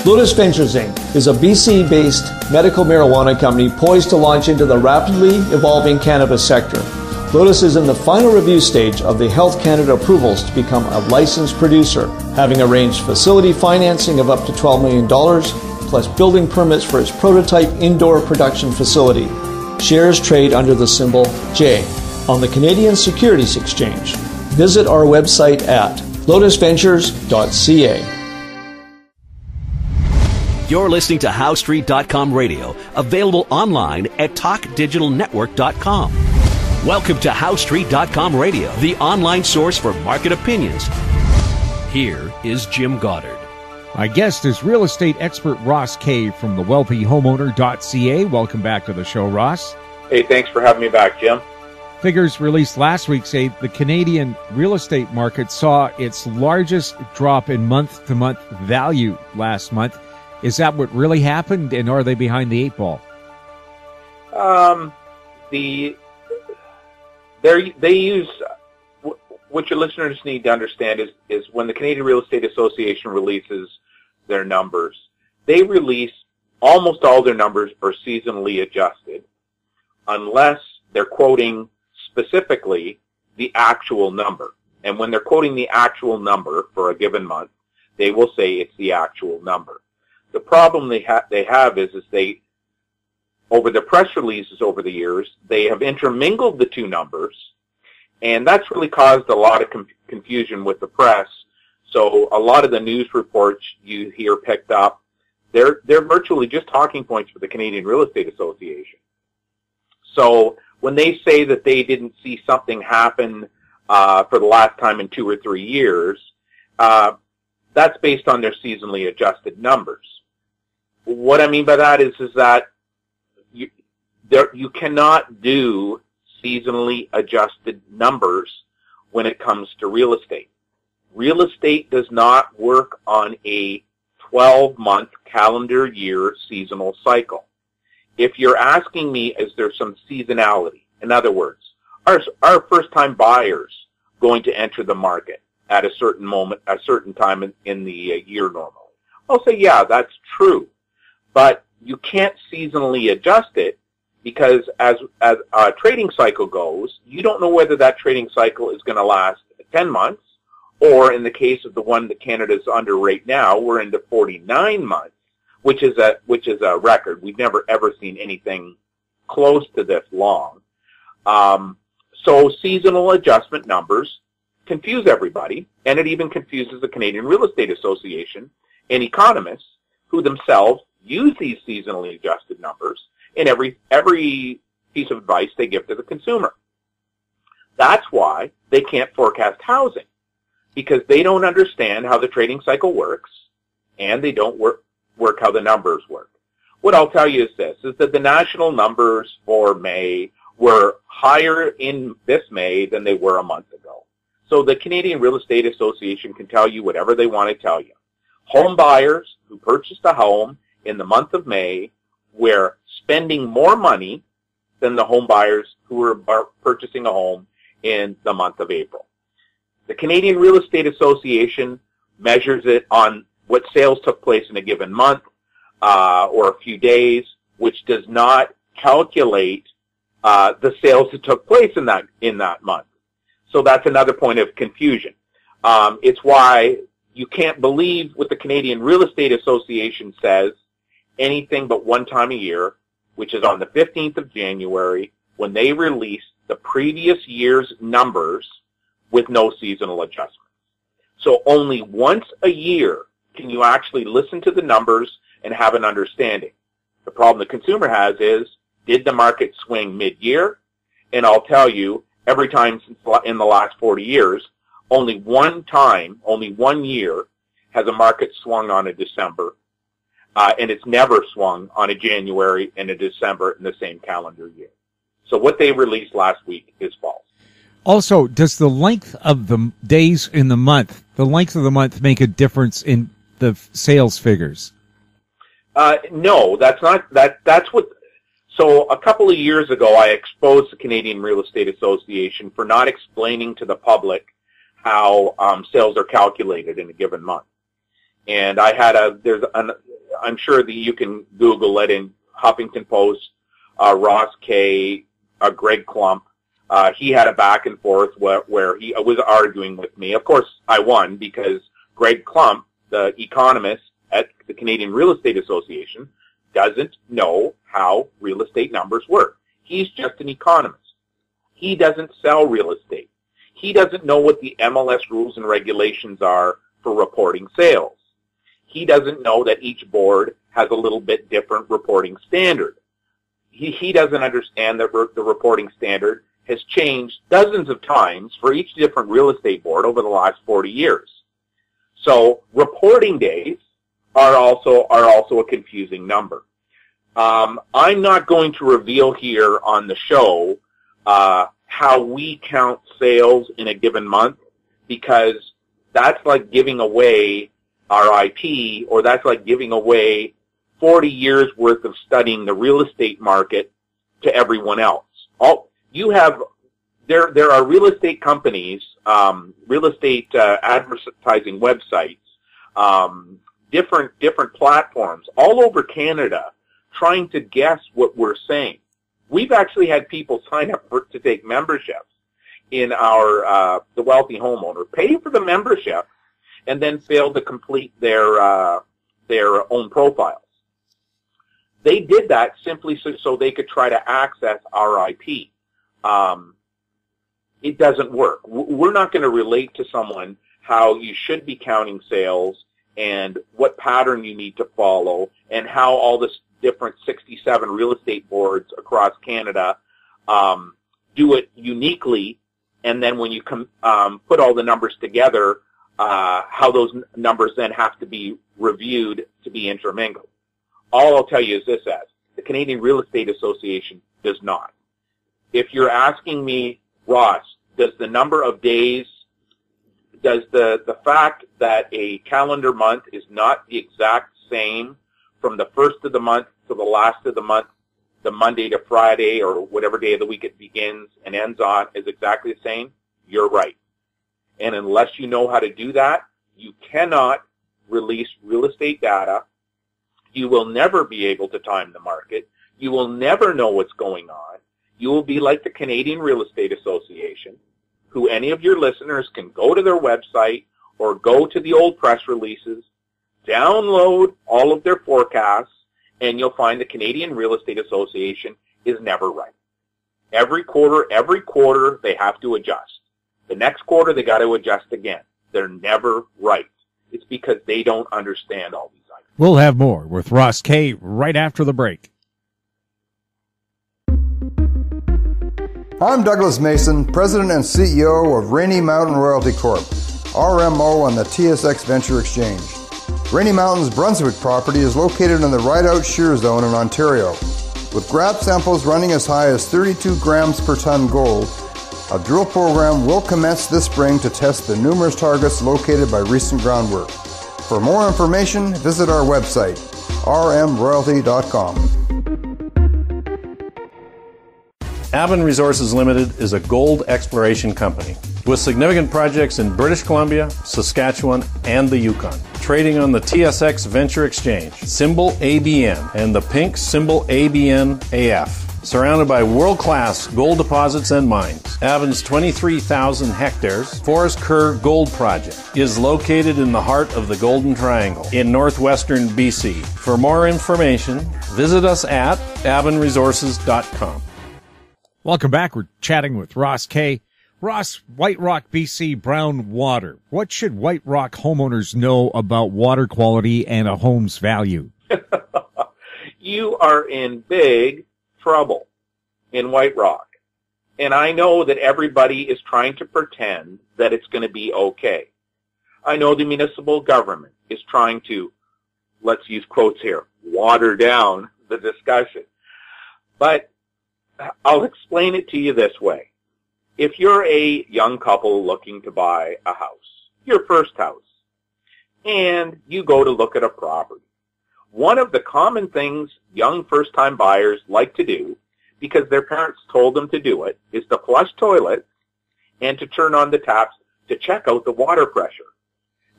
Lotus Ventures Inc. is a BC-based medical marijuana company poised to launch into the rapidly evolving cannabis sector. Lotus is in the final review stage of the Health Canada approvals to become a licensed producer, having arranged facility financing of up to $12 million, plus building permits for its prototype indoor production facility. Shares trade under the symbol J on the Canadian Securities Exchange. Visit our website at lotusventures.ca. You're listening to HowStreet.com radio, available online at TalkDigitalNetwork.com. Welcome to HowStreet.com radio, the online source for market opinions. Here is Jim Goddard. My guest is real estate expert Ross Kay from the wealthyhomeowner.ca. Welcome back to the show, Ross. Hey, thanks for having me back, Jim. Figures released last week say the Canadian real estate market saw its largest drop in month-to-month value last month. Is that what really happened, and are they behind the eight ball? They use what your listeners need to understand is when the Canadian Real Estate Association releases their numbers, they release almost all their numbers are seasonally adjusted, unless they're quoting specifically the actual number. And when they're quoting the actual number for a given month, they will say it's the actual number. The problem they have is they, over the press releases over the years, they have intermingled the two numbers, and that's really caused a lot of confusion with the press. So a lot of the news reports you hear picked up, they're virtually just talking points for the Canadian Real Estate Association. So when they say that they didn't see something happen for the last time in 2 or 3 years, that's based on their seasonally adjusted numbers. What I mean by that is that you cannot do seasonally adjusted numbers when it comes to real estate. Real estate does not work on a 12-month calendar year seasonal cycle. If you're asking me, is there some seasonality? In other words, are first-time buyers going to enter the market at a certain moment, a certain time in the year normally? I'll say, yeah, that's true. But you can't seasonally adjust it because as a trading cycle goes, you don't know whether that trading cycle is going to last 10 months, or in the case of the one that Canada's under right now, we're into 49 months, which is a record. We've never ever seen anything close to this long. So seasonal adjustment numbers confuse everybody, and it even confuses the Canadian Real Estate Association and economists who themselves use these seasonally adjusted numbers in every piece of advice they give to the consumer. That's why they can't forecast housing, because they don't understand how the trading cycle works, and they don't work how the numbers work. What I'll tell you is this, is that the national numbers for May were higher in this May than they were a month ago. So the Canadian Real Estate Association can tell you whatever they want to tell you. Home buyers who purchased a home in the month of May were spending more money than the home buyers who were purchasing a home in the month of April. The Canadian Real Estate Association measures it on what sales took place in a given month or a few days, which does not calculate the sales that took place in that month. So that's another point of confusion. It's why you can't believe what the Canadian Real Estate Association says anything but one time a year, which is on the 15th of January, when they release the previous year's numbers with no seasonal adjustments. So only once a year can you actually listen to the numbers and have an understanding. The problem the consumer has is, did the market swing mid-year? And I'll tell you, every time in the last 40 years, only one year has a market swung on a December, and it's never swung on a January and a December in the same calendar year. So what they released last week is false. Also, does the length of the days in the month, make a difference in the sales figures? No, that's not. That's what. So a couple of years ago, I exposed the Canadian Real Estate Association for not explaining to the public how sales are calculated in a given month. And I had I'm sure that you can Google it in Huffington Post, Ross Kay, Greg Klump. He had a back and forth where he was arguing with me. Of course, I won because Greg Klump, the economist at the Canadian Real Estate Association, doesn't know how real estate numbers work. He's just an economist. He doesn't sell real estate. He doesn't know what the MLS rules and regulations are for reporting sales. He doesn't know that each board has a little bit different reporting standard. He doesn't understand that the reporting standard has changed dozens of times for each different real estate board over the last 40 years. So reporting days are also a confusing number. I'm not going to reveal here on the show how we count sales in a given month, because that's like giving away our IP, or that's like giving away 40 years worth of studying the real estate market to everyone else. There are real estate companies, real estate advertising websites, different platforms all over Canada trying to guess what we're saying. We've actually had people sign up to take memberships in our the wealthy homeowner, pay for the membership, and then fail to complete their own profiles. They did that simply so they could try to access our IP. It doesn't work. We're not going to relate to someone how you should be counting sales and what pattern you need to follow and how all this different 67 real estate boards across Canada do it uniquely, and then when you put all the numbers together, how those numbers then have to be reviewed to be intermingled. All I'll tell you is this, Ed. The Canadian Real Estate Association does not. If you're asking me, Ross, does the number of days, does the fact that a calendar month is not the exact same from the first of the month to the last of the month, the Monday to Friday or whatever day of the week it begins and ends on is exactly the same? You're right. And unless you know how to do that, you cannot release real estate data. You will never be able to time the market. You will never know what's going on. You will be like the Canadian Real Estate Association, who any of your listeners can go to their website or go to the old press releases, download all of their forecasts, and you'll find the Canadian Real Estate Association is never right. Every quarter, they have to adjust. The next quarter, they got to adjust again. They're never right. It's because they don't understand all these items. We'll have more with Ross Kay right after the break. I'm Douglas Mason, President and CEO of Rainy Mountain Royalty Corp., RMO on the TSX Venture Exchange. Rainy Mountain's Brunswick property is located in the Rideout Shear Zone in Ontario. With grab samples running as high as 32 grams per ton gold, a drill program will commence this spring to test the numerous targets located by recent groundwork. For more information, visit our website, rmroyalty.com. Avon Resources Limited is a gold exploration company with significant projects in British Columbia, Saskatchewan, and the Yukon. Trading on the TSX Venture Exchange, symbol ABN, and the pink symbol ABN-AF. Surrounded by world-class gold deposits and mines, Avon's 23,000 hectares Forest Kerr Gold Project is located in the heart of the Golden Triangle in northwestern BC. For more information, visit us at avonresources.com. Welcome back. We're chatting with Ross Kay. Ross, White Rock, BC, brown water. What should White Rock homeowners know about water quality and a home's value? You are in big trouble in White Rock. And I know that everybody is trying to pretend that it's going to be okay. I know the municipal government is trying to, let's use quotes here, water down the discussion. But I'll explain it to you this way. If you're a young couple looking to buy a house, your first house, and you go to look at a property, one of the common things young first-time buyers like to do, because their parents told them to do it, is to flush toilets and to turn on the taps to check out the water pressure.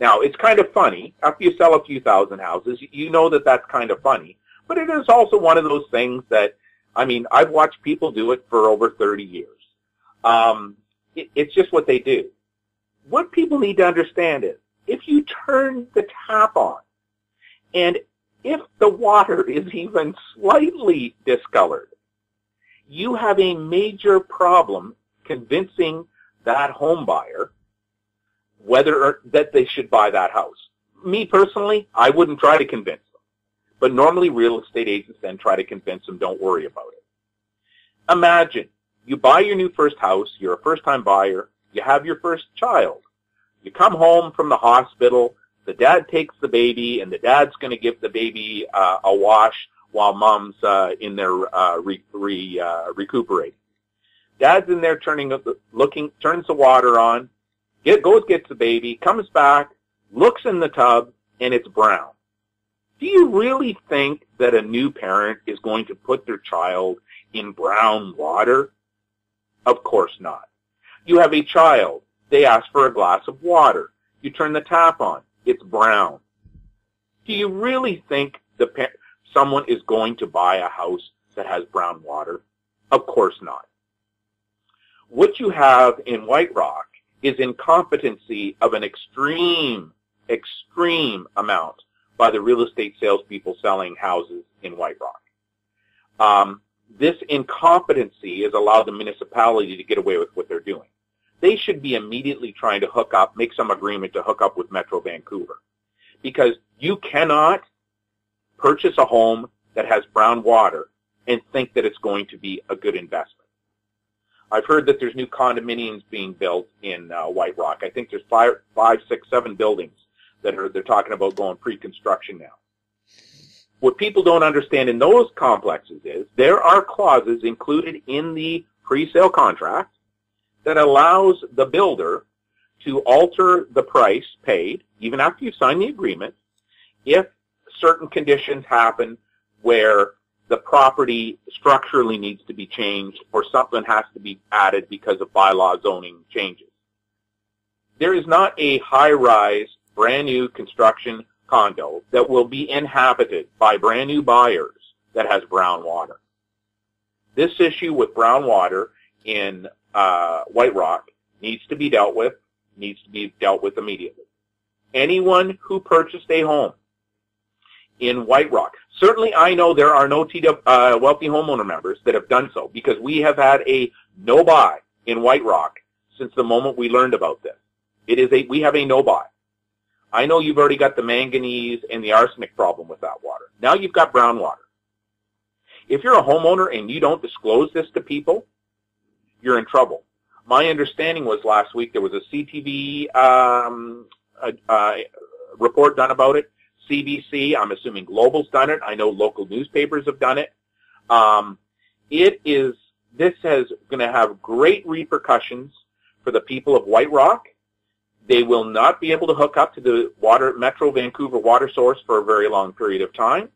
Now, it's kind of funny. After you sell a few thousand houses, you know that that's kind of funny. But it is also one of those things that, I mean, I've watched people do it for over 30 years. It's just what they do. What people need to understand is, if you turn the tap on, and if the water is even slightly discolored, you have a major problem convincing that home buyer whether or that they should buy that house. Me personally, I wouldn't try to convince them. But normally real estate agents then try to convince them, don't worry about it. Imagine you buy your new first house, you're a first-time buyer, you have your first child. You come home from the hospital, the dad takes the baby, and the dad's going to give the baby a wash while mom's in there recuperating. Dad's in there turns the water on, gets the baby, comes back, looks in the tub, and it's brown. Do you really think that a new parent is going to put their child in brown water? Of course not. You have a child. They ask for a glass of water. You turn the tap on. It's brown. Do you really think someone is going to buy a house that has brown water? Of course not. What you have in White Rock is incompetency of an extreme amount by the real estate salespeople selling houses in White Rock. This incompetency has allowed the municipality to get away with what they're doing. They should be immediately trying to make some agreement to hook up with Metro Vancouver. Because you cannot purchase a home that has brown water and think that it's going to be a good investment. I've heard that there's new condominiums being built in White Rock. I think there's 5, 6, 7 buildings that they're talking about going pre-construction now. What people don't understand in those complexes is there are clauses included in the pre-sale contract that allows the builder to alter the price paid, even after you sign the agreement, if certain conditions happen where the property structurally needs to be changed or something has to be added because of bylaw zoning changes. There is not a high-rise, brand-new construction condo that will be inhabited by brand-new buyers that has brown water. This issue with brown water in White Rock needs to be dealt with immediately. Anyone who purchased a home in White Rock, certainly I know there are no wealthy homeowner members that have done so, because we have had a no-buy in White Rock since the moment we learned about this. We have a no-buy. I know you've already got the manganese and the arsenic problem with that water. Now you've got brown water. If you're a homeowner and you don't disclose this to people, you're in trouble. My understanding was last week there was a CTV report done about it. CBC, I'm assuming Global's done it. I know local newspapers have done it. This is going to have great repercussions for the people of White Rock. They will not be able to hook up to the Metro Vancouver water source for a very long period of time.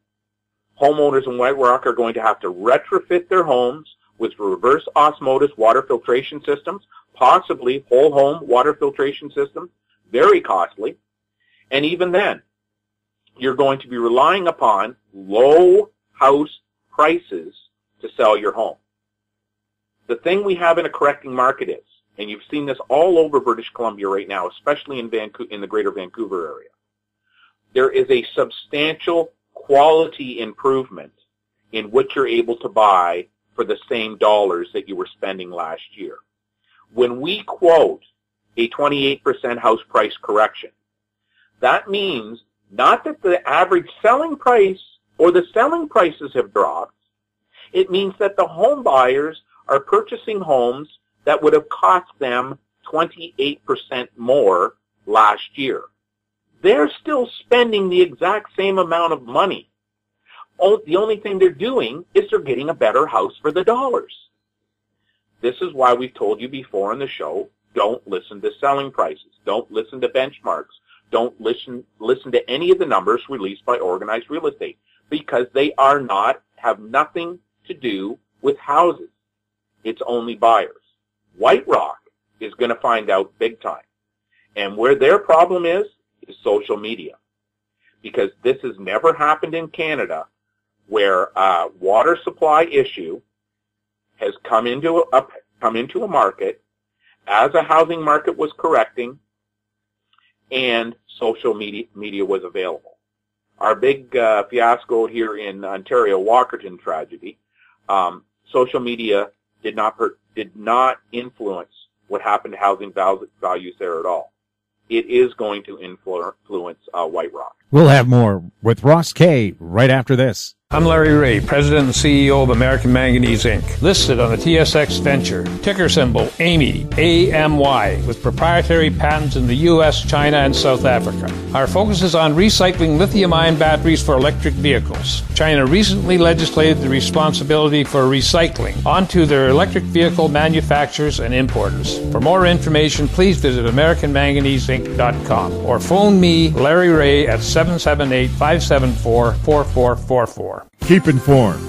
Homeowners in White Rock are going to have to retrofit their homes with reverse osmosis water filtration systems, possibly whole home water filtration systems, very costly. And even then, you're going to be relying upon low house prices to sell your home. The thing we have in a correcting market is, and you've seen this all over British Columbia right now, especially in the greater Vancouver area, there is a substantial quality improvement in what you're able to buy for the same dollars that you were spending last year. When we quote a 28% house price correction, that means not that the average selling price or the selling prices have dropped. It means that the home buyers are purchasing homes that would have cost them 28% more last year. They're still spending the exact same amount of money. The only thing they're doing is they're getting a better house for the dollars. This is why we've told you before in the show, don't listen to selling prices. Don't listen to benchmarks. Don't listen to any of the numbers released by Organized Real Estate, because they have nothing to do with houses. It's only buyers. White Rock is going to find out big time. And where their problem is is social media, because this has never happened in Canada where a water supply issue has come into a market as a housing market was correcting and social media was available. Our big fiasco here in Ontario, Walkerton tragedy, social media did not influence what happened to housing values there at all. It is going to influence White Rock. We'll have more with Ross Kay right after this. I'm Larry Ray, President and CEO of American Manganese, Inc., listed on the TSX Venture, ticker symbol AMY, A-M-Y, with proprietary patents in the U.S., China, and South Africa. Our focus is on recycling lithium-ion batteries for electric vehicles. China recently legislated the responsibility for recycling onto their electric vehicle manufacturers and importers. For more information, please visit AmericanManganeseInc.com or phone me, Larry Ray, at 778-574-4444. Keep informed.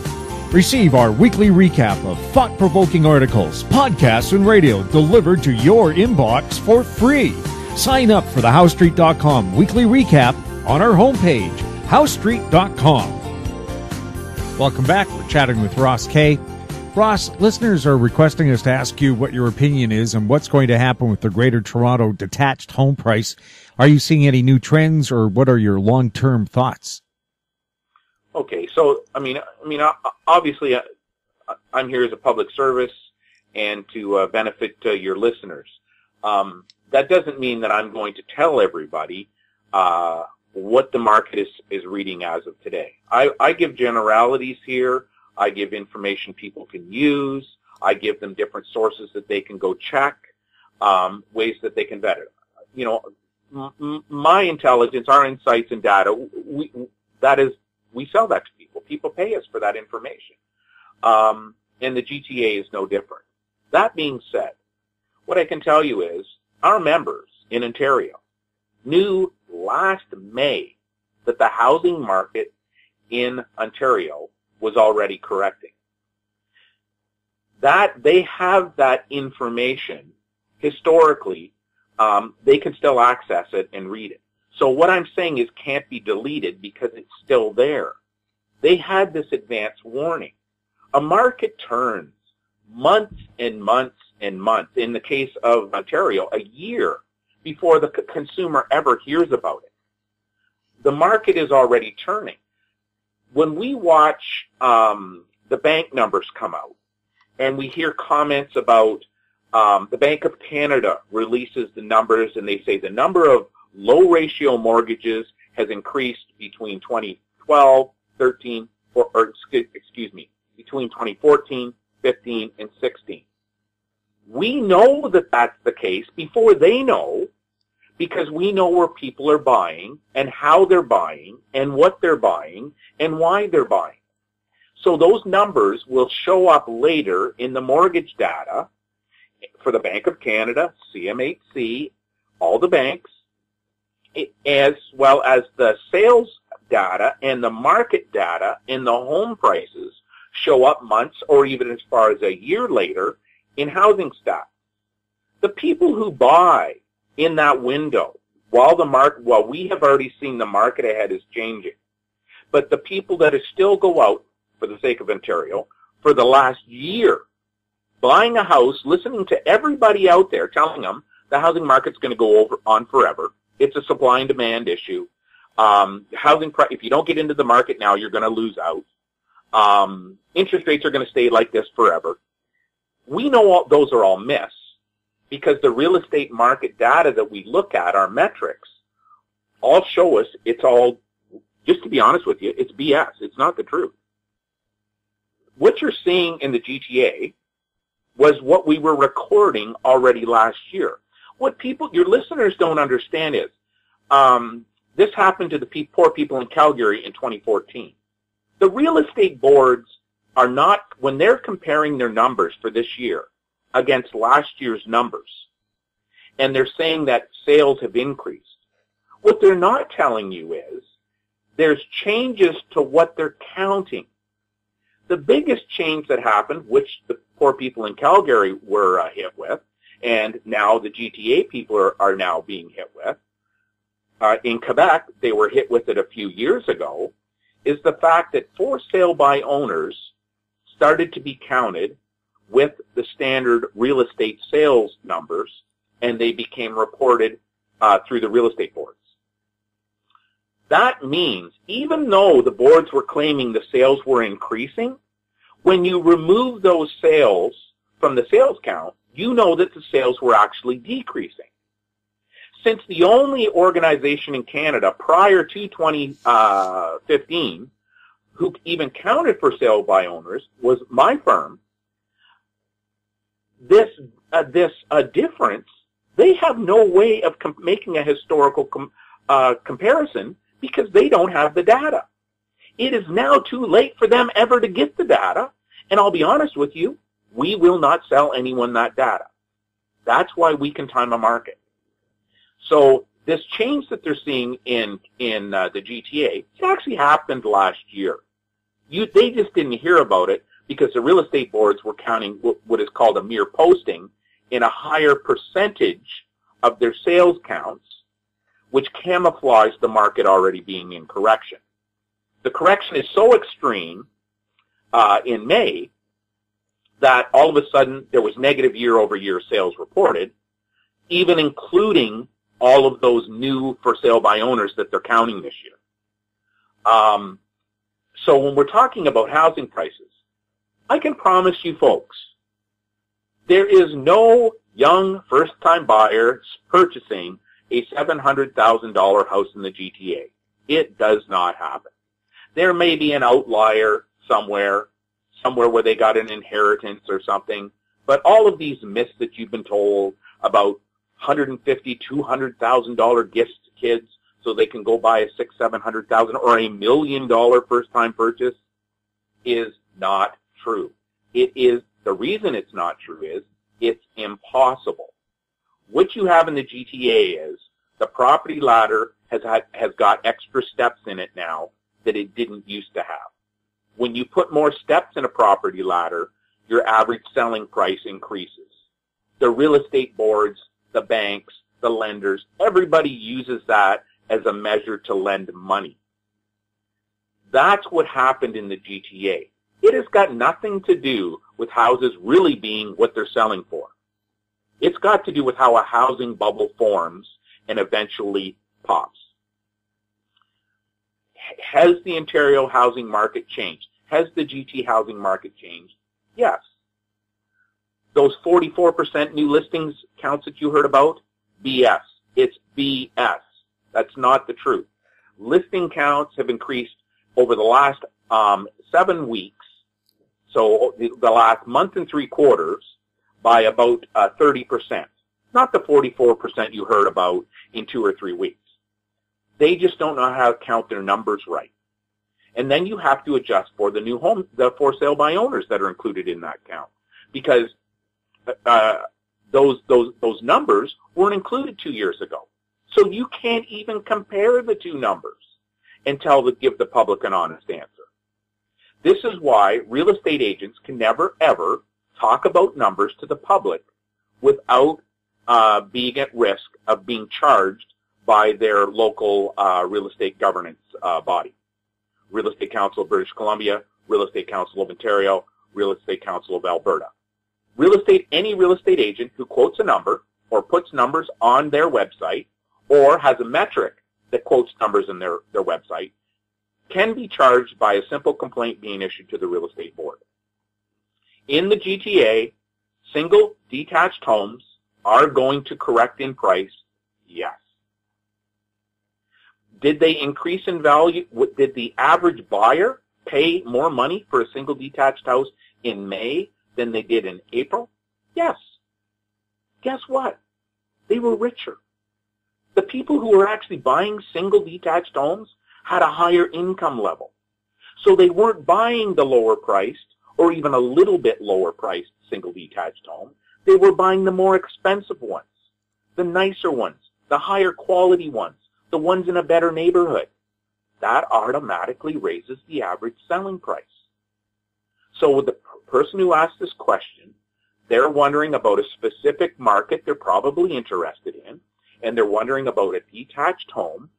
Receive our weekly recap of thought-provoking articles, podcasts, and radio delivered to your inbox for free. Sign up for the HowStreet.com weekly recap on our homepage, HowStreet.com. Welcome back. We're chatting with Ross Kay. Ross, listeners are requesting us to ask you what your opinion is on what's going to happen with the Greater Toronto detached home price. Are you seeing any new trends, or what are your long-term thoughts? Okay, so obviously, I'm here as a public service and to benefit your listeners. That doesn't mean that I'm going to tell everybody what the market is reading as of today. I give generalities here. I give information people can use. I give them different sources that they can go check, ways that they can vet it. My intelligence, our insights and data, we sell that to people. People pay us for that information. And the GTA is no different. That being said, what I can tell you is our members in Ontario knew last May that the housing market in Ontario was already correcting. That they have that information historically, they can still access it and read it. So what I'm saying is can't be deleted because it's still there. They had this advance warning. A market turns months and months and months. In the case of Ontario, a year before the consumer ever hears about it. The market is already turning. When we watch the bank numbers come out and we hear comments about the Bank of Canada releases the numbers and they say the number of low ratio mortgages has increased between 2012, 13, between 2014, 15, and 16. We know that that's the case before they know, because we know where people are buying and how they're buying and what they're buying and why they're buying. So those numbers will show up later in the mortgage data for the Bank of Canada, CMHC, all the banks, as well as the sales data and the market data and the home prices show up months or even as far as a year later in housing stats. The people who buy in that window, while we have already seen the market ahead is changing, but the people that still go out, for the sake of Ontario, for the last year, buying a house, listening to everybody out there telling them the housing market's going to go on forever. It's a supply and demand issue. If you don't get into the market now, you're going to lose out. Interest rates are going to stay like this forever. We know those are all myths because the real estate market data that we look at, our metrics, all show us it's all, just to be honest with you, it's BS. It's not the truth. What you're seeing in the GTA was what we were recording already last year. What your listeners don't understand is, this happened to the poor people in Calgary in 2014. The real estate boards are not, when they're comparing their numbers for this year against last year's numbers, and they're saying that sales have increased, what they're not telling you is there's changes to what they're counting. The biggest change that happened, which the poor people in Calgary were hit with, and now the GTA people are now being hit with, in Quebec, they were hit with it a few years ago, is the fact that for sale by owners started to be counted with the standard real estate sales numbers, and they became reported through the real estate boards. That means even though the boards were claiming the sales were increasing, when you remove those sales from the sales count, you know that the sales were actually decreasing. Since the only organization in Canada prior to 2015 who even counted for sale by owners was my firm, this difference, they have no way of making a historical comparison because they don't have the data. It is now too late for them ever to get the data, and I'll be honest with you, we will not sell anyone that data. That's why we can time a market. So this change that they're seeing in the GTA, it actually happened last year. They just didn't hear about it because the real estate boards were counting what is called a mere posting in a higher percentage of their sales counts, which camouflaged the market already being in correction. The correction is so extreme in May that all of a sudden there was negative year-over-year sales reported, even including all of those new for sale by owners that they're counting this year. So when we're talking about housing prices, I can promise you folks, there is no young first-time buyer purchasing a $700,000 house in the GTA. It does not happen. There may be an outlier somewhere where they got an inheritance or something, but all of these myths that you've been told about $150,000, $200,000 gifts to kids so they can go buy a $600,000, $700,000 or $1 million first-time purchase is not true. The reason it's not true is it's impossible. What you have in the GTA is the property ladder has got extra steps in it now that it didn't used to have. When you put more steps in a property ladder, your average selling price increases. The real estate boards, the banks, the lenders, everybody uses that as a measure to lend money. That's what happened in the GTA. It has got nothing to do with houses really being what they're selling for. It's got to do with how a housing bubble forms and eventually pops. Has the Ontario housing market changed? Has the GT housing market changed? Yes. Those 44% new listings counts that you heard about? BS. It's BS. That's not the truth. Listing counts have increased over the last 7 weeks, so the last month and 3 quarters, by about 30%. Not the 44% you heard about in 2 or 3 weeks. They just don't know how to count their numbers right. And then you have to adjust for the new home, the for sale by owners that are included in that count, because those numbers weren't included 2 years ago. So you can't even compare the two numbers and give the public an honest answer. This is why real estate agents can never, ever talk about numbers to the public without being at risk of being charged by their local real estate governance body. Real Estate Council of British Columbia, Real Estate Council of Ontario, Real Estate Council of Alberta. Any real estate agent who quotes a number or puts numbers on their website or has a metric that quotes numbers in their website can be charged by a simple complaint being issued to the real estate board. In the GTA, single detached homes are going to correct in price, yes. Did they increase in value? Did the average buyer pay more money for a single detached house in May than they did in April? Yes. Guess what? They were richer. The people who were actually buying single detached homes had a higher income level. So they weren't buying the lower priced or even a little bit lower priced single detached home. They were buying the more expensive ones, the nicer ones, the higher quality ones, the ones in a better neighborhood. That automatically raises the average selling price. So with the person who asked this question, they're wondering about a specific market they're probably interested in, and they're wondering about a detached home,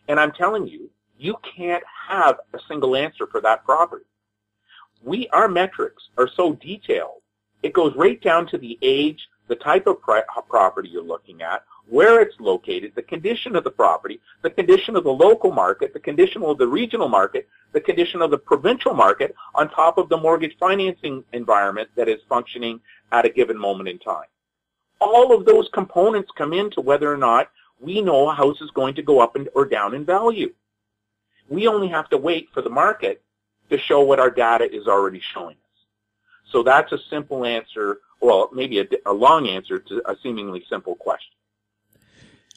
and I'm telling you, you can't have a single answer for that property. Our metrics are so detailed. It goes right down to the age, the type of property you're looking at, where it's located, the condition of the property, the condition of the local market, the condition of the regional market, the condition of the provincial market, on top of the mortgage financing environment that is functioning at a given moment in time. All of those components come into whether or not we know a house is going to go up or down in value. We only have to wait for the market to show what our data is already showing us. So that's a simple answer, well, maybe a long answer to a seemingly simple question.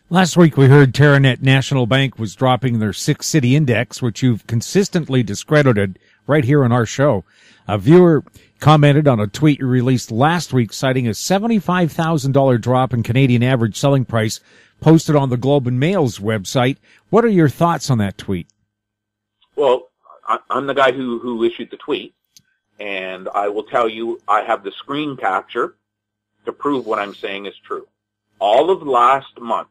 Last week we heard Terranet National Bank was dropping their 6-city index, which you've consistently discredited right here on our show. A viewer commented on a tweet you released last week citing a $75,000 drop in Canadian average selling price posted on the Globe and Mail's website. What are your thoughts on that tweet? Well, I'm the guy who issued the tweet, and I will tell you I have the screen capture to prove what I'm saying is true. All of last month,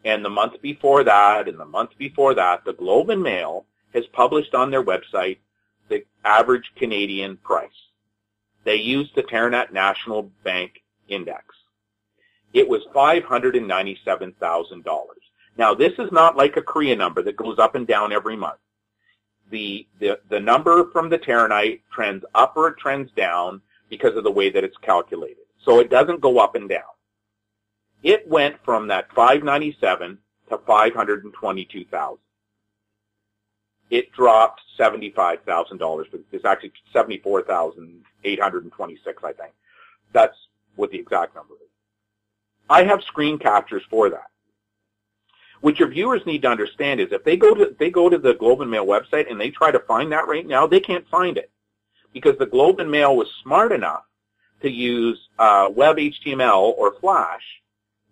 and the month before that, and the month before that, the Globe and Mail has published on their website the average Canadian price. They used the Terranet National Bank Index. It was $597,000. Now, this is not like a Korea number that goes up and down every month. The number from the Terranite trends up or it trends down because of the way that it's calculated. So it doesn't go up and down. It went from that $597,000 to $522,000. It dropped $75,000. It's actually $74,826, I think. That's what the exact number is. I have screen captures for that. What your viewers need to understand is if they go to the Globe and Mail website and they try to find that right now, they can't find it because the Globe and Mail was smart enough to use web HTML or Flash,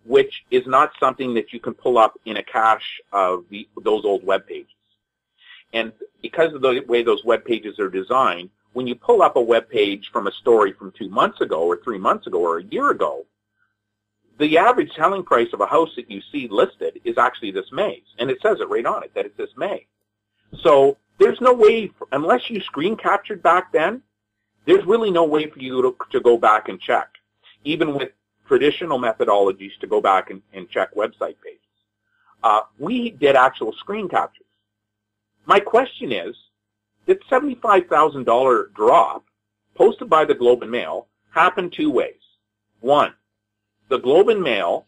which is not something that you can pull up in a cache of those old web pages. And because of the way those web pages are designed, when you pull up a web page from a story from 2 months ago or 3 months ago or a year ago, the average selling price of a house that you see listed is actually this May's, and it says it right on it that it's this May. So there's no way, unless you screen captured back then, there's really no way for you to go back and check, even with traditional methodologies to go back and check website pages. We did actual screen captures. My question is, that $75,000 drop posted by the Globe and Mail happened two ways. One, the Globe and Mail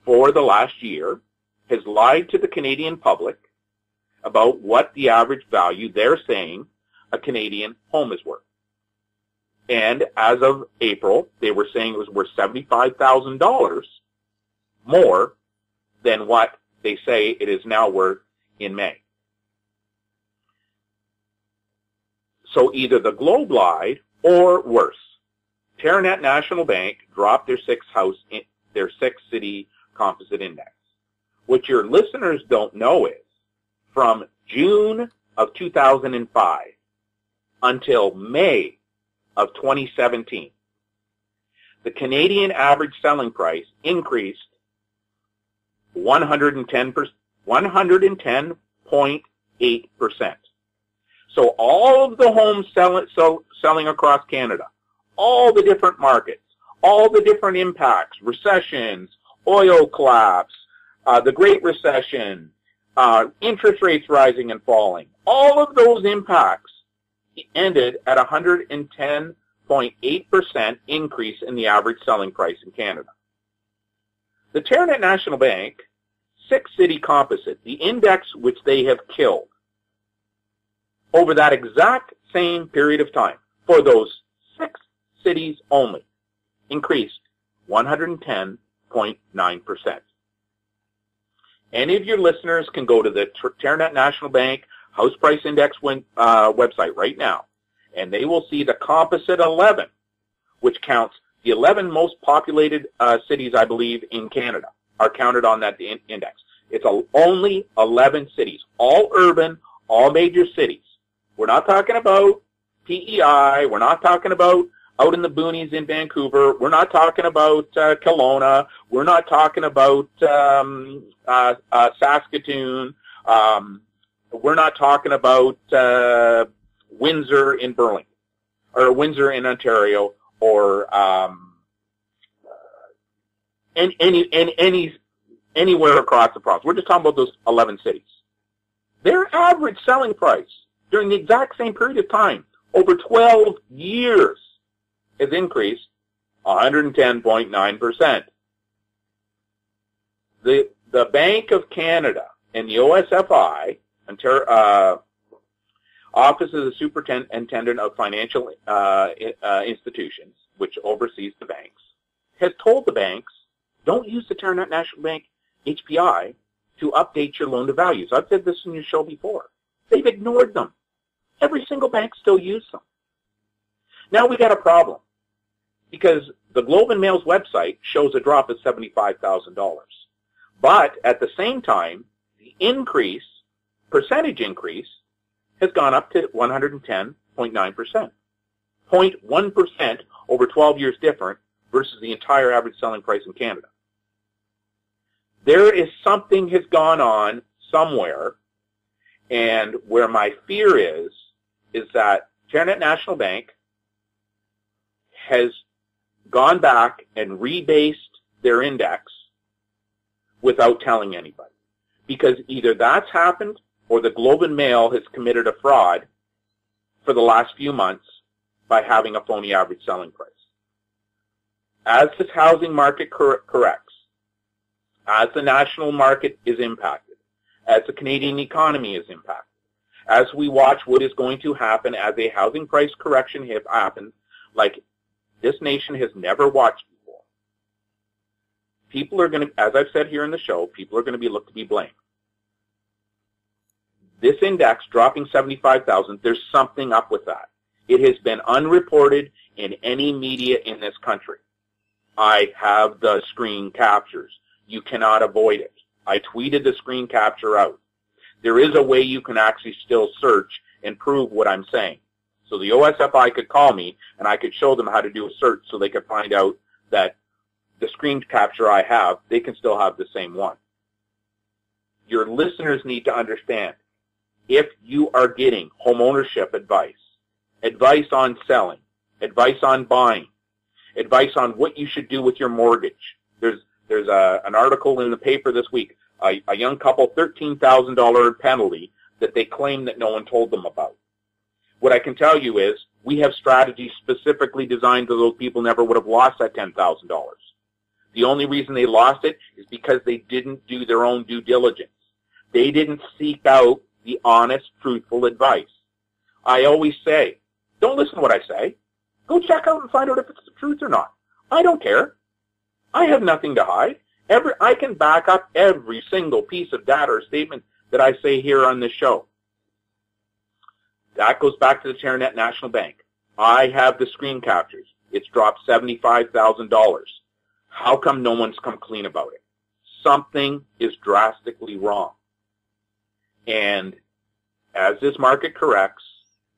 for the last year has lied to the Canadian public about what the average value they're saying a Canadian home is worth. And as of April, they were saying it was worth $75,000 more than what they say it is now worth in May. So either the Globe lied or worse. Terranet National Bank dropped their 6-city composite index. What your listeners don't know is from June of 2005 until May of 2017, the Canadian average selling price increased 110.8%. So all of the homes selling across Canada, all the different markets, all the different impacts, recessions, oil collapse, the Great Recession, interest rates rising and falling, all of those impacts ended at 110.8% increase in the average selling price in Canada. The Terranet National Bank 6-city composite, the index which they have killed, over that exact same period of time, for those 6 cities only, increased 110.9%. Any of your listeners can go to the Terranet National Bank House Price Index website right now, and they will see the composite 11, which counts the 11 most populated cities, I believe, in Canada, are counted on that index. It's only 11 cities, all urban, all major cities. We're not talking about PEI. We're not talking about out in the boonies in Vancouver. We're not talking about Kelowna. We're not talking about Saskatoon. We're not talking about Windsor in Burlington, or Windsor in Ontario, or anywhere across the province. We're just talking about those 11 cities. Their average selling price during the exact same period of time, over 12 years, has increased 110.9%. The Bank of Canada and the OSFI, Office of the Superintendent of Financial Institutions, which oversees the banks, has told the banks, don't use the Terranet National Bank HPI to update your loan to values. I've said this in your show before. They've ignored them. Every single bank still uses them. Now we got a problem, because the Globe and Mail's website shows a drop of $75,000. But at the same time, the percentage increase, has gone up to 110.9%. 0.1% over 12 years different versus the entire average selling price in Canada. There is something has gone on somewhere, and where my fear is that Terranet National Bank has gone back and rebased their index without telling anybody. Because either that's happened or the Globe and Mail has committed a fraud for the last few months by having a phony average selling price. As this housing market corrects, as the national market is impacted, as the Canadian economy is impacted, as we watch what is going to happen as a housing price correction happens, like this nation has never watched before, people are going to, as I've said here in the show, people are going to be looked to be blamed. This index dropping 75,000, there's something up with that. It has been unreported in any media in this country. I have the screen captures. You cannot avoid it. I tweeted the screen capture out. There is a way you can actually still search and prove what I'm saying. So the OSFI could call me, and I could show them how to do a search so they could find out that the screen capture I have, they can still have the same one. Your listeners need to understand, if you are getting home ownership advice, advice on selling, advice on buying, advice on what you should do with your mortgage. There's an article in the paper this week, a young couple, $13,000 penalty that they claim that no one told them about. What I can tell you is we have strategies specifically designed so those people never would have lost that $10,000. The only reason they lost it is because they didn't do their own due diligence. They didn't seek out the honest, truthful advice. I always say, don't listen to what I say. Go check out and find out if it's the truth or not. I don't care. I have nothing to hide. I can back up every single piece of data or statement that I say here on this show. That goes back to the Terranet National Bank. I have the screen captures. It's dropped $75,000. How come no one's come clean about it? Something is drastically wrong. And as this market corrects,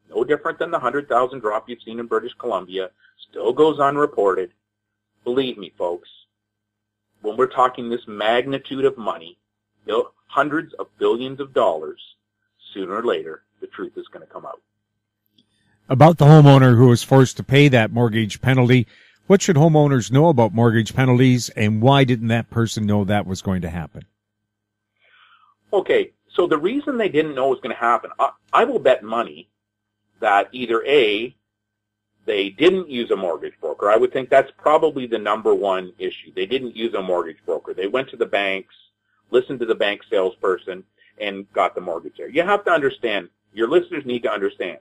no different than the 100,000 drop you've seen in British Columbia, still goes unreported. Believe me, folks, when we're talking this magnitude of money, hundreds of billions of dollars, sooner or later, the truth is going to come out. About the homeowner who was forced to pay that mortgage penalty, what should homeowners know about mortgage penalties, and why didn't that person know that was going to happen? Okay, so the reason they didn't know it was going to happen, I will bet money that either A, they didn't use a mortgage broker. I would think that's probably the number one issue. They didn't use a mortgage broker. They went to the banks, listened to the bank salesperson, and got the mortgage there. You have to understand, your listeners need to understand,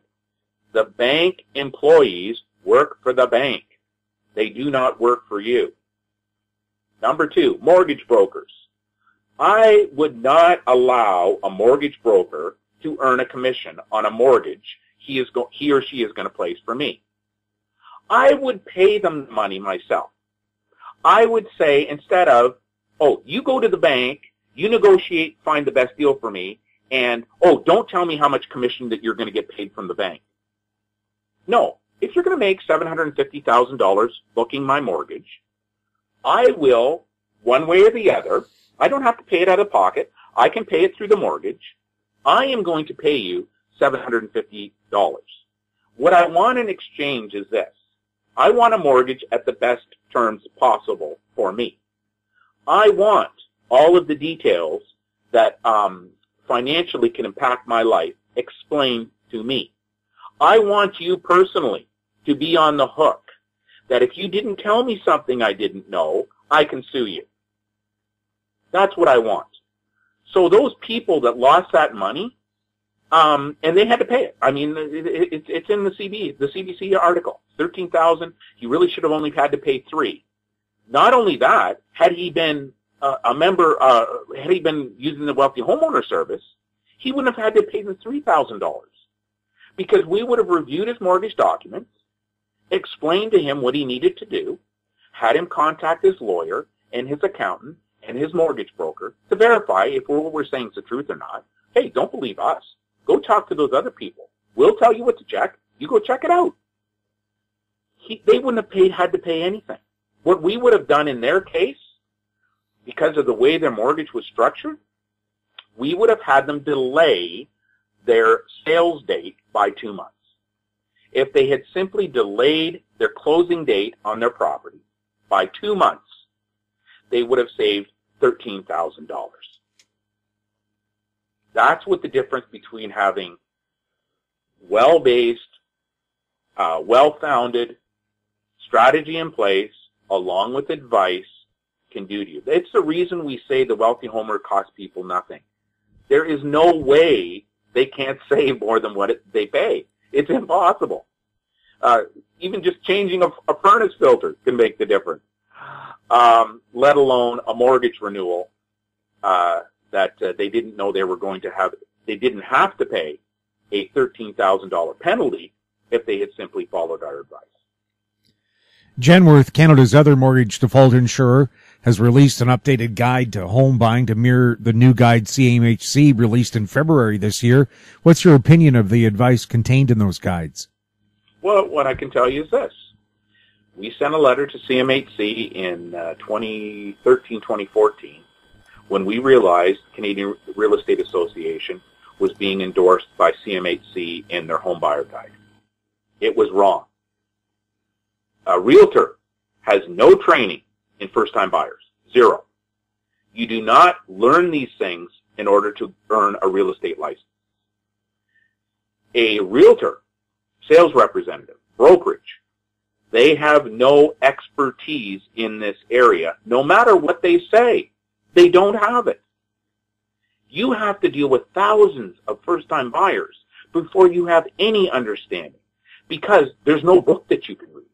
the bank employees work for the bank. They do not work for you. Number two, mortgage brokers. I would not allow a mortgage broker to earn a commission on a mortgage he or she is going to place for me. I would pay them money myself. I would say, instead of, oh, you go to the bank, you negotiate, find the best deal for me, and, oh, don't tell me how much commission that you're going to get paid from the bank. No, if you're going to make $750,000 booking my mortgage, I will, one way or the other, I don't have to pay it out of pocket. I can pay it through the mortgage. I am going to pay you $750. What I want in exchange is this. I want a mortgage at the best terms possible for me. I want all of the details that financially can impact my life explained to me. I want you personally to be on the hook, that if you didn't tell me something I didn't know, I can sue you. That's what I want. So those people that lost that money, and they had to pay it. I mean, it's in the CBC article. $13,000. He really should have only had to pay $3,000. Not only that, had he been a member, had he been using the Wealthy Homeowner Service, he wouldn't have had to pay the $3,000, because we would have reviewed his mortgage documents, explained to him what he needed to do, had him contact his lawyer and his accountant and his mortgage broker to verify if what we're saying is the truth or not. Hey, don't believe us. Go talk to those other people. We'll tell you what to check. You go check it out. They wouldn't have had to pay anything. What we would have done in their case, because of the way their mortgage was structured, we would have had them delay their sales date by 2 months. If they had simply delayed their closing date on their property by 2 months, they would have saved $13,000. That's what the difference between having well-based, well-founded strategy in place, along with advice, can do to you. It's the reason we say the wealthy homeowner costs people nothing. There is no way they can't save more than what they pay. It's impossible. Even just changing a furnace filter can make the difference, let alone a mortgage renewal that they didn't know they were going to have. They didn't have to pay a $13,000 penalty if they had simply followed our advice. Genworth, Canada's other mortgage default insurer, has released an updated guide to home buying to mirror the new guide CMHC released in February this year. What's your opinion of the advice contained in those guides? Well, what I can tell you is this. We sent a letter to CMHC in 2013, 2014, when we realized Canadian Real Estate Association was being endorsed by CMHC in their home buyer guide. It was wrong. A realtor has no training in first-time buyers. Zero. You do not learn these things in order to earn a real estate license. A realtor, sales representative, brokerage, they have no expertise in this area. No matter what they say, they don't have it. You have to deal with thousands of first-time buyers before you have any understanding, because there's no book that you can read.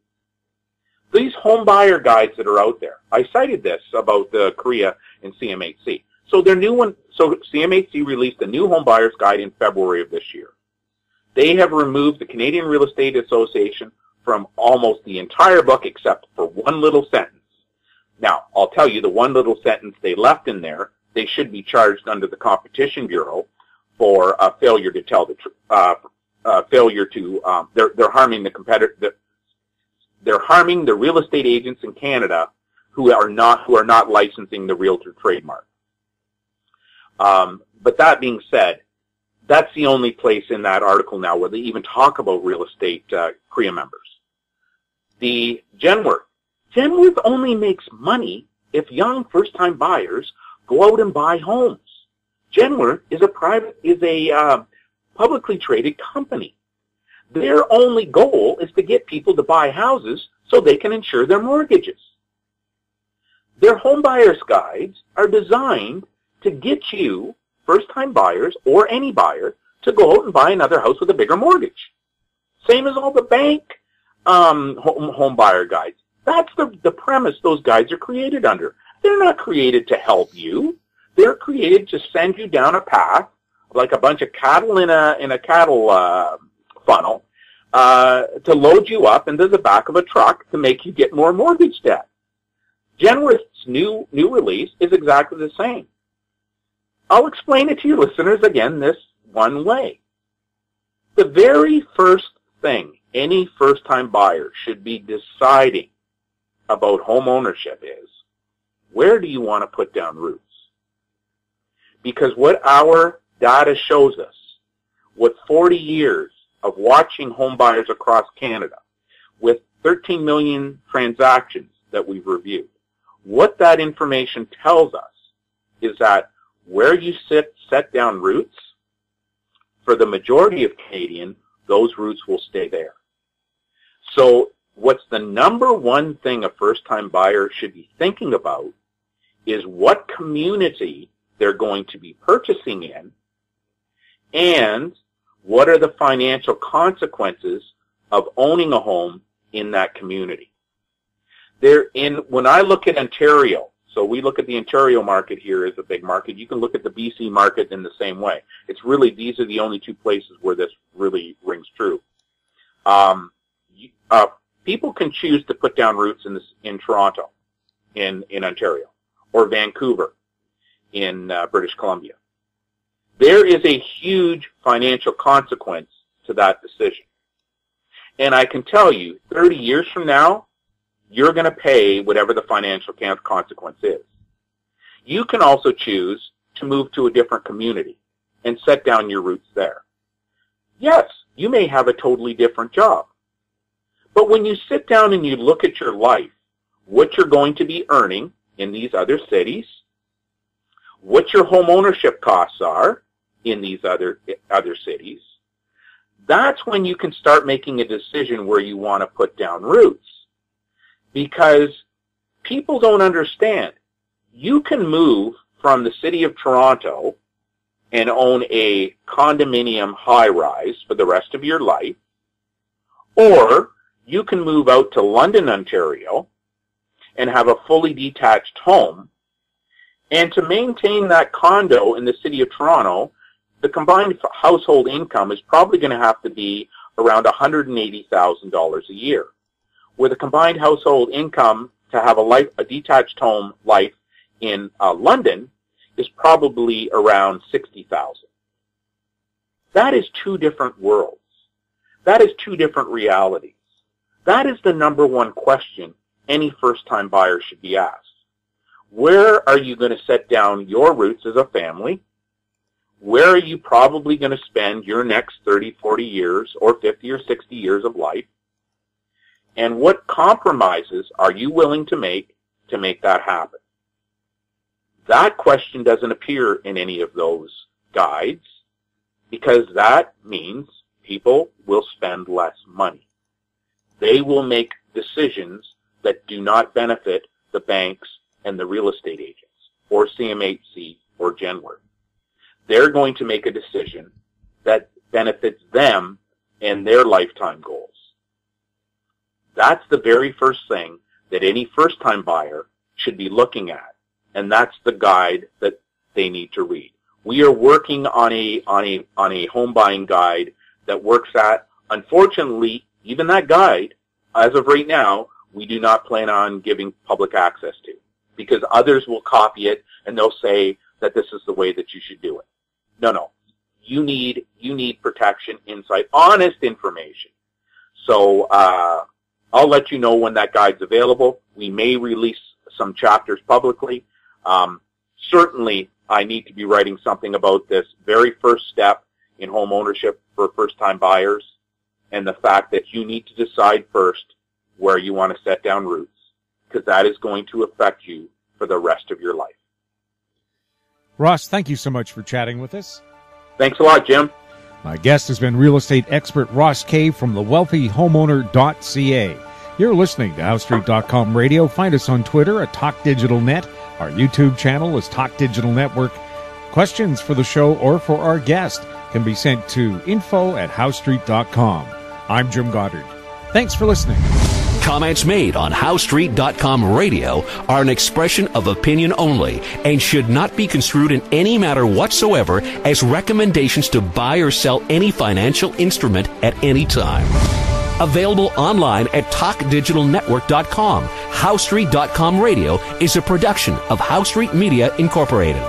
These home buyer guides that are out there, I cited this about the Korea and CMHC. So their new one, so CMHC released a new home buyer's guide in February of this year. They have removed the Canadian Real Estate Association from almost the entire book except for one little sentence. Now, I'll tell you, the one little sentence they left in there, they should be charged under the Competition Bureau for failure to tell the truth. They're harming the competitor. They're harming the real estate agents in Canada who are not licensing the realtor trademark. But that being said, that's the only place in that article now where they even talk about real estate CREA members. The Genworth only makes money if young first-time buyers go out and buy homes. Genworth is a publicly traded company. Their only goal is to get people to buy houses so they can insure their mortgages. Their home buyers guides are designed to get you, first-time buyers or any buyer, to go out and buy another house with a bigger mortgage. Same as all the bank home buyer guides. That's the premise those guides are created under. They're not created to help you. They're created to send you down a path like a bunch of cattle in a cattle funnel to load you up into the back of a truck to make you get more mortgage debt. Genworth's new release is exactly the same. I'll explain it to your listeners again this one way. The very first thing any first-time buyer should be deciding about home ownership is, where do you want to put down roots? Because what our data shows us, with 40 years of watching home buyers across Canada, with 13 million transactions that we've reviewed, what that information tells us is that where you set down roots, for the majority of Canadians, those roots will stay there. So what's the number one thing a first-time buyer should be thinking about is what community they're going to be purchasing in, and what are the financial consequences of owning a home in that community. When I look at Ontario, so we look at the Ontario market here as a big market. You can look at the BC market in the same way. It's really, these are the only two places where this really rings true. People can choose to put down roots in Toronto, in Ontario, or Vancouver in British Columbia. There is a huge financial consequence to that decision. And I can tell you, 30 years from now, you're going to pay whatever the financial consequence is. You can also choose to move to a different community and set down your roots there. Yes, you may have a totally different job. But when you sit down and you look at your life, what you're going to be earning in these other cities, what your home ownership costs are in these other cities, that's when you can start making a decision where you want to put down roots. Because people don't understand. You can move from the city of Toronto and own a condominium high-rise for the rest of your life, or you can move out to London, Ontario, and have a fully detached home. And to maintain that condo in the city of Toronto, the combined household income is probably going to have to be around $180,000 a year, where the combined household income to have a detached home life in London is probably around $60,000. That is two different worlds. That is two different realities. That is the number one question any first-time buyer should be asked. Where are you going to set down your roots as a family? Where are you probably going to spend your next 30, 40 years or 50 or 60 years of life? And what compromises are you willing to make that happen? That question doesn't appear in any of those guides, because that means people will spend less money. They will make decisions that do not benefit the banks and the real estate agents, or CMHC, or Genworth. They're going to make a decision that benefits them and their lifetime goals. That's the very first thing that any first-time buyer should be looking at, and that's the guide that they need to read. We are working on a home buying guide that works at, unfortunately, even that guide, as of right now, we do not plan on giving public access to, because others will copy it and they'll say that this is the way that you should do it. No. You need protection, insight, honest information. So I'll let you know when that guide's available. We may release some chapters publicly. Certainly, I need to be writing something about this very first step in home ownership for first-time buyers, and the fact that you need to decide first where you want to set down roots, because that is going to affect you for the rest of your life. Ross, thank you so much for chatting with us. Thanks a lot, Jim. My guest has been real estate expert Ross Kay from thewealthyhomeowner.ca. You're listening to HoweStreet.com radio. Find us on Twitter at TalkDigitalNet. Our YouTube channel is Talk Digital Network. Questions for the show or for our guest can be sent to info@HoweStreet.com. I'm Jim Goddard. Thanks for listening. Comments made on HoweStreet.com radio are an expression of opinion only and should not be construed in any matter whatsoever as recommendations to buy or sell any financial instrument at any time. Available online at TalkDigitalNetwork.com. HoweStreet.com radio is a production of Howe Street Media Incorporated.